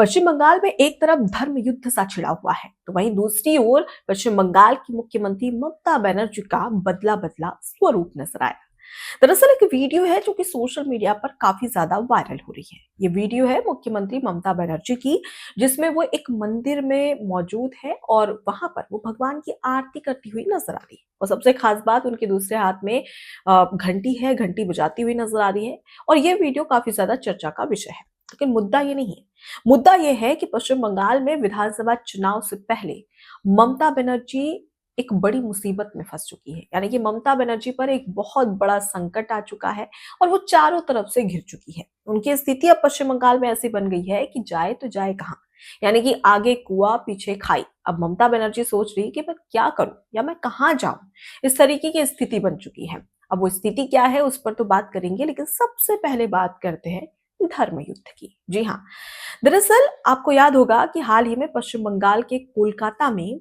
पश्चिम बंगाल में एक तरफ धर्म युद्ध सा छिड़ा हुआ है, तो वहीं दूसरी ओर पश्चिम बंगाल की मुख्यमंत्री ममता बनर्जी का बदला बदला स्वरूप नजर आया। दरअसल एक वीडियो है जो कि सोशल मीडिया पर काफी ज्यादा वायरल हो रही है। ये वीडियो है मुख्यमंत्री ममता बनर्जी की, जिसमें वो एक मंदिर में मौजूद है और वहां पर वो भगवान की आरती करती हुई नजर आ रही है। और सबसे खास बात, उनके दूसरे हाथ में घंटी है, घंटी बजाती हुई नजर आ रही है। और ये वीडियो काफी ज्यादा चर्चा का विषय है। लेकिन मुद्दा ये नहीं है। मुद्दा ये है कि पश्चिम बंगाल में विधानसभा चुनाव से पहले ममता बनर्जी एक बड़ी मुसीबत में फंस चुकी है। यानी कि ममता बनर्जी पर एक बहुत बड़ा संकट आ चुका है और वो चारों तरफ से घिर चुकी है। उनकी स्थिति अब पश्चिम बंगाल में ऐसी बन गई है कि जाए तो जाए कहाँ। यानी कि आगे कुआं पीछे खाई। अब ममता बनर्जी सोच रही कि मैं क्या करूं या मैं कहाँ जाऊं। इस तरीके की स्थिति बन चुकी है। अब वो स्थिति क्या है उस पर तो बात करेंगे, लेकिन सबसे पहले बात करते हैं धर्म युद्ध की। जी हाँ, दरअसल आपको याद होगा कि हाल ही में पश्चिम बंगाल के कोलकाता में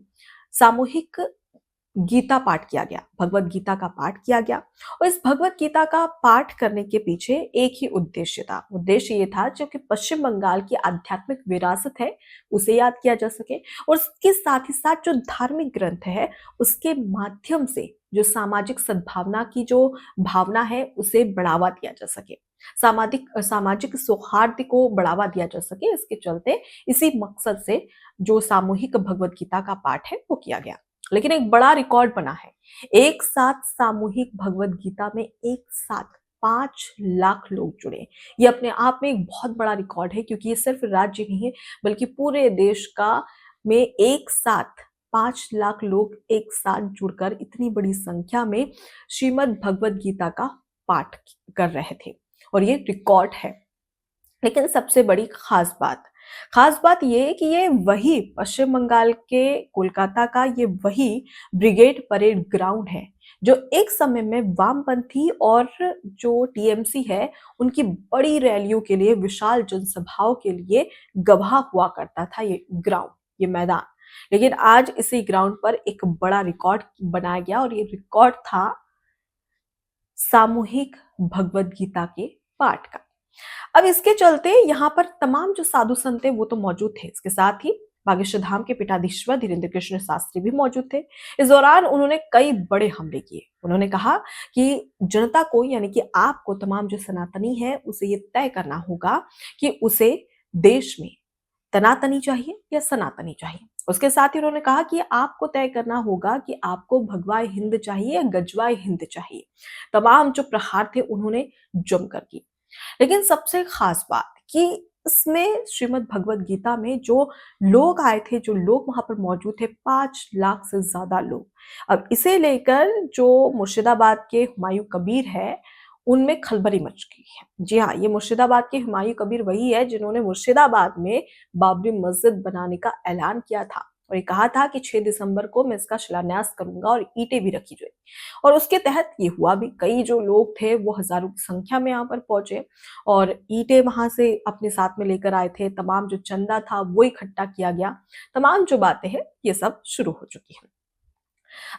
सामूहिक गीता पाठ किया गया, भगवत गीता का पाठ किया गया। और इस भगवत गीता का पाठ करने के पीछे एक ही उद्देश्य था। उद्देश्य ये था जो कि पश्चिम बंगाल की आध्यात्मिक विरासत है उसे याद किया जा सके, और उसके साथ ही साथ जो धार्मिक ग्रंथ है उसके माध्यम से जो सामाजिक सद्भावना की जो भावना है उसे बढ़ावा दिया जा सके, सामाजिक सामाजिक सौहार्द को बढ़ावा दिया जा सके। इसके चलते इसी मकसद से जो सामूहिक भगवत गीता का पाठ है वो किया गया। लेकिन एक बड़ा रिकॉर्ड बना है। एक साथ सामूहिक भगवत गीता में एक साथ 5 लाख लोग जुड़े। ये अपने आप में एक बहुत बड़ा रिकॉर्ड है, क्योंकि ये सिर्फ राज्य नहीं है बल्कि पूरे देश का में एक साथ 5 लाख लोग एक साथ जुड़कर इतनी बड़ी संख्या में श्रीमद् भगवत गीता का पाठ कर रहे थे। और ये रिकॉर्ड है। लेकिन सबसे बड़ी खास बात ये है कि ये वही पश्चिम बंगाल के कोलकाता का ये वही ब्रिगेड परेड ग्राउंड है जो एक समय में वामपंथी और जो टीएमसी है उनकी बड़ी रैलियों के लिए, विशाल जनसभाओं के लिए गवाह हुआ करता था। ये ग्राउंड, ये मैदान। लेकिन आज इसी ग्राउंड पर एक बड़ा रिकॉर्ड बनाया गया, और ये रिकॉर्ड था सामूहिक भगवत गीता के पाठ का। अब इसके चलते यहाँ पर तमाम जो साधु संत थे वो तो मौजूद थे। इसके साथ ही बागेश्वर धाम के पीठाधीश्वर धीरेन्द्र कृष्ण शास्त्री भी मौजूद थे। इस दौरान उन्होंने कई बड़े हमले किए। उन्होंने कहा कि जनता को, यानी कि आपको, तमाम जो सनातनी है उसे ये तय करना होगा कि उसे देश में तनातनी चाहिए या सनातनी चाहिए। उसके साथ ही उन्होंने कहा कि आपको तय करना होगा कि आपको भगवाए हिंद चाहिए या गजवाए हिंद चाहिए। तमाम जो प्रहार थे उन्होंने जमकर किए। लेकिन सबसे खास बात कि इसमें श्रीमद् भगवत गीता में जो लोग आए थे, जो लोग वहां पर मौजूद थे, 5 लाख से ज्यादा लोग। अब इसे लेकर जो मुर्शिदाबाद के हुमायूं कबीर है उनमें खलबली मच गई है। जी हाँ, ये मुर्शिदाबाद के हुमायूं कबीर वही है जिन्होंने मुर्शिदाबाद में बाबरी मस्जिद बनाने का ऐलान किया था और ये कहा था कि 6 दिसंबर को मैं इसका शिलान्यास करूंगा, और ईंटें भी रखी गई। और उसके तहत ये हुआ भी। कई जो लोग थे वो हजारों की संख्या में यहाँ पर पहुंचे और ईंटें वहां से अपने साथ में लेकर आए थे। तमाम जो चंदा था वो इकट्ठा किया गया। तमाम जो बातें हैं ये सब शुरू हो चुकी हैं।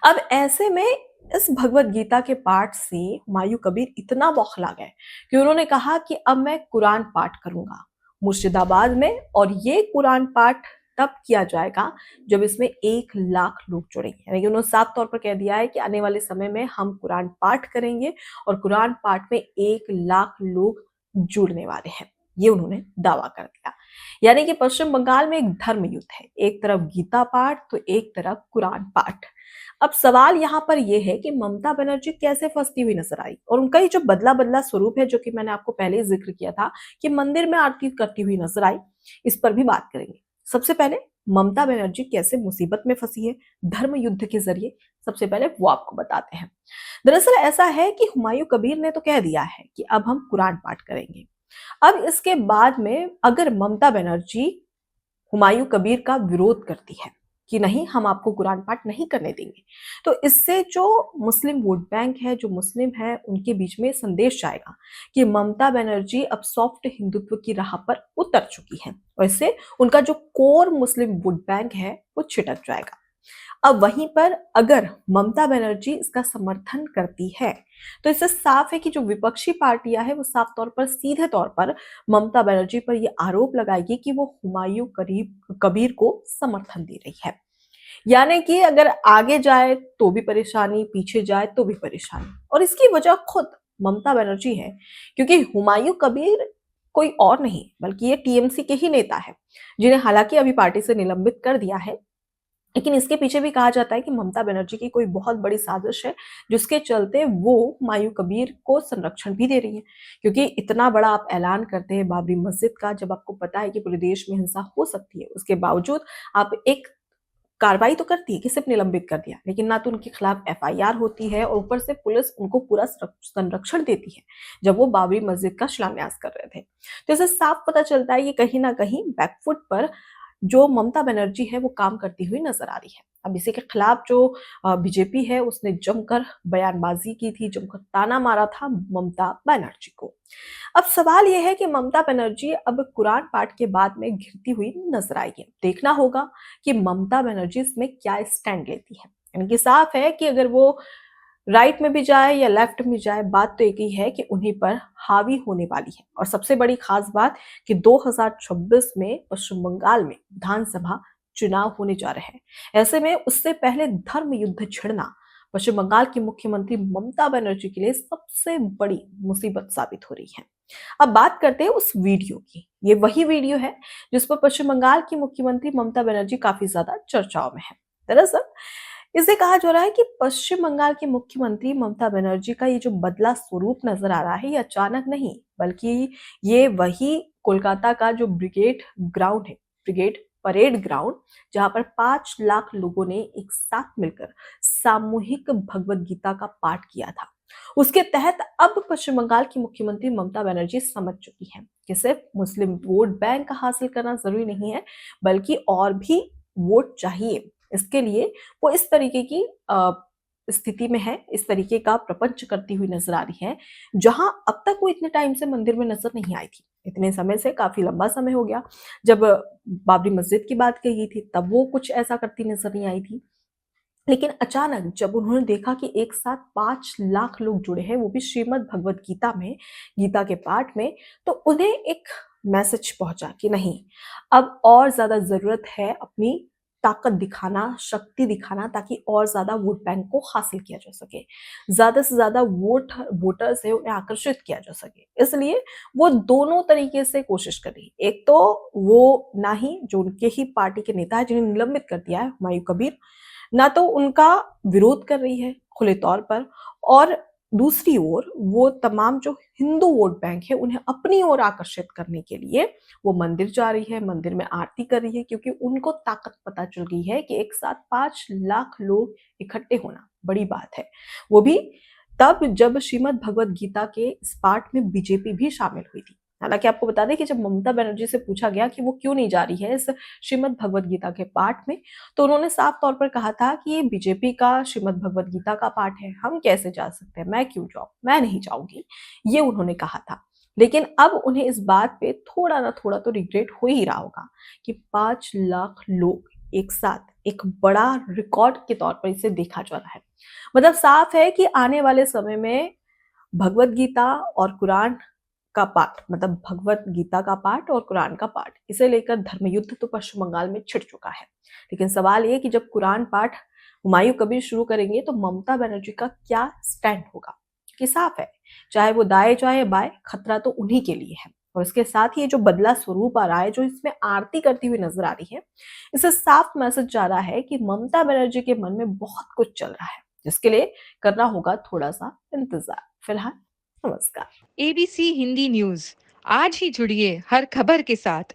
अब ऐसे में इस भगवत गीता के पाठ से हुमायूं कबीर इतना बौखला गए कि उन्होंने कहा कि अब मैं कुरान पाठ करूंगा मुर्शिदाबाद में, और ये कुरान पाठ तब किया जाएगा जब इसमें 1 लाख लोग जुड़ेंगे। यानी कि उन्होंने साफ तौर पर कह दिया है कि आने वाले समय में हम कुरान पाठ करेंगे और कुरान पाठ में 1 लाख लोग जुड़ने वाले हैं। ये उन्होंने दावा कर दिया। यानी कि पश्चिम बंगाल में एक धर्म युद्ध है, एक तरफ गीता पाठ तो एक तरफ कुरान पाठ। अब सवाल यहाँ पर यह है कि ममता बनर्जी कैसे फंसती हुई नजर आई, और उनका ये जो बदला बदला स्वरूप है जो कि मैंने आपको पहले ही जिक्र किया था कि मंदिर में आरती करती हुई नजर आई, इस पर भी बात करेंगे। सबसे पहले ममता बनर्जी कैसे मुसीबत में फंसी है धर्म युद्ध के जरिए, सबसे पहले वो आपको बताते हैं। दरअसल ऐसा है कि हुमायूं कबीर ने तो कह दिया है कि अब हम कुरान पाठ करेंगे। अब इसके बाद में अगर ममता बनर्जी हुमायूं कबीर का विरोध करती है कि नहीं, हम आपको कुरान पाठ नहीं करने देंगे, तो इससे जो मुस्लिम वोट बैंक है, जो मुस्लिम है, उनके बीच में संदेश जाएगा कि ममता बनर्जी अब सॉफ्ट हिंदुत्व की राह पर उतर चुकी है, और इससे उनका जो कोर मुस्लिम वोट बैंक है वो छिटक जाएगा। अब वहीं पर अगर ममता बनर्जी इसका समर्थन करती है तो इससे साफ है कि जो विपक्षी पार्टियां हैं वो साफ तौर पर सीधे तौर पर ममता बनर्जी पर ये आरोप लगाएगी कि वो हुमायूं करीब कबीर को समर्थन दे रही है। यानी कि अगर आगे जाए तो भी परेशानी, पीछे जाए तो भी परेशानी, और इसकी वजह खुद ममता बनर्जी है, क्योंकि हुमायूं कबीर कोई और नहीं बल्कि ये टीएमसी के ही नेता है, जिन्हें हालांकि अभी पार्टी से निलंबित कर दिया है। लेकिन इसके पीछे भी कहा जाता है कि ममता बनर्जी की कोई बहुत बड़ी साजिश है, जिसके चलते वो हुमायूं कबीर को संरक्षण भी दे रही है। क्योंकि इतना बड़ा आप ऐलान करते हैं बाबरी मस्जिद का, जब आपको पता है कि पूरे देश में हिंसा हो सकती है, उसके बावजूद आप एक कार्रवाई तो करती है कि सिर्फ निलंबित कर दिया, लेकिन ना तो उनके खिलाफ एफआईआर होती है और ऊपर से पुलिस उनको पूरा संरक्षण देती है जब वो बाबरी मस्जिद का शिलान्यास कर रहे थे। तो इससे साफ पता चलता है कि कहीं ना कहीं बैकफुट पर जो ममता बनर्जी है वो काम करती हुई नजर आ रही है। अब इसी के खिलाफ जो बीजेपी है उसने जमकर बयानबाजी की थी, जमकर ताना मारा था ममता बनर्जी को। अब सवाल यह है कि ममता बनर्जी अब कुरान पाठ के बाद में घिरती हुई नजर आएगी। देखना होगा कि ममता बनर्जी इसमें क्या स्टैंड लेती है। यानी कि साफ है कि अगर वो राइट में भी जाए या लेफ्ट में जाए, बात तो एक ही है कि उन्हीं पर हावी होने वाली है। और सबसे बड़ी खास बात कि 2026 में पश्चिम बंगाल में विधानसभा चुनाव होने जा रहे हैं। ऐसे में उससे पहले धर्म युद्ध छिड़ना पश्चिम बंगाल की मुख्यमंत्री ममता बनर्जी के लिए सबसे बड़ी मुसीबत साबित हो रही है। अब बात करते हैं उस वीडियो की। ये वही वीडियो है जिस पर पश्चिम बंगाल की मुख्यमंत्री ममता बनर्जी काफी ज्यादा चर्चाओं में है। दरअसल इसे कहा जा रहा है कि पश्चिम बंगाल की मुख्यमंत्री ममता बनर्जी का ये जो बदला स्वरूप नजर आ रहा है, ये अचानक नहीं, बल्कि ये वही कोलकाता का जो ब्रिगेड ग्राउंड है, ब्रिगेड परेड ग्राउंड, जहां पर 5 लाख लोगों ने एक साथ मिलकर सामूहिक भगवत गीता का पाठ किया था, उसके तहत अब पश्चिम बंगाल की मुख्यमंत्री ममता बनर्जी समझ चुकी है कि सिर्फ मुस्लिम वोट बैंक हासिल करना जरूरी नहीं है, बल्कि और भी वोट चाहिए। इसके लिए वो इस तरीके की स्थिति में है, इस तरीके का प्रपंच करती हुई नजर आ रही है, जहां अब तक वो इतने टाइम से मंदिर में नजर नहीं आई थी। इतने समय से, काफी लंबा समय हो गया, जब बाबरी मस्जिद की बात कही थी तब वो कुछ ऐसा करती नजर नहीं आई थी। लेकिन अचानक जब उन्होंने देखा कि एक साथ 5 लाख लोग जुड़े हैं, वो भी श्रीमद् भगवत गीता में, गीता के पाठ में, तो उन्हें एक मैसेज पहुंचा कि नहीं, अब और ज्यादा जरूरत है अपनी ताकत दिखाना, शक्ति दिखाना, ताकि और ज्यादा वोट बैंक को हासिल किया जा सके, ज्यादा से ज्यादा वोटर्स है उन्हें आकर्षित किया जा सके। इसलिए वो दोनों तरीके से कोशिश कर रही है। एक तो वो ना ही जो उनके ही पार्टी के नेता है जिन्हें निलंबित कर दिया है, हुमायूं कबीर, ना तो उनका विरोध कर रही है खुले तौर पर, और दूसरी ओर वो तमाम जो हिंदू वोट बैंक है उन्हें अपनी ओर आकर्षित करने के लिए वो मंदिर जा रही है, मंदिर में आरती कर रही है, क्योंकि उनको ताकत पता चल गई है कि एक साथ 5 लाख लोग इकट्ठे होना बड़ी बात है। वो भी तब जब श्रीमद् भगवत गीता के इस पाठ में बीजेपी भी शामिल हुई थी। हालांकि आपको बता दें कि जब ममता बनर्जी से पूछा गया कि वो क्यों नहीं जा रही है इस श्रीमद् भगवत गीता के पाठ में, तो उन्होंने साफ तौर पर कहा था कि ये बीजेपी का श्रीमद् भगवत गीता का पाठ है, हम कैसे जा सकते हैं, मैं क्यों जाऊं, मैं नहीं जाऊंगी, ये उन्होंने कहा था। लेकिन अब उन्हें इस बात पे थोड़ा ना थोड़ा तो रिग्रेट हो ही रहा होगा कि 5 लाख लोग एक साथ एक बड़ा रिकॉर्ड के तौर पर इसे देखा जा रहा है। मतलब साफ है कि आने वाले समय में भगवत गीता और कुरान का पाठ, मतलब भगवत गीता का पाठ और कुरान का पाठ, इसे लेकर धर्मयुद्ध तो पश्चिम बंगाल में छिड़ चुका है। लेकिन सवाल ये कि जब कुरान पाठ हुमायूं कबीर शुरू करेंगे तो ममता बनर्जी का क्या स्टैंड होगा, कि साफ है चाहे वो दाएं चाहे बाएं, खतरा तो उन्हीं के लिए है। और इसके साथ ही ये जो बदला स्वरूप आ रहा है, जो इसमें आरती करती हुई नजर आ रही है, इससे साफ मैसेज जा रहा है कि ममता बनर्जी के मन में बहुत कुछ चल रहा है, जिसके लिए करना होगा थोड़ा सा इंतजार। फिलहाल नमस्कार। एबीसी हिंदी न्यूज, आज ही जुड़िए हर खबर के साथ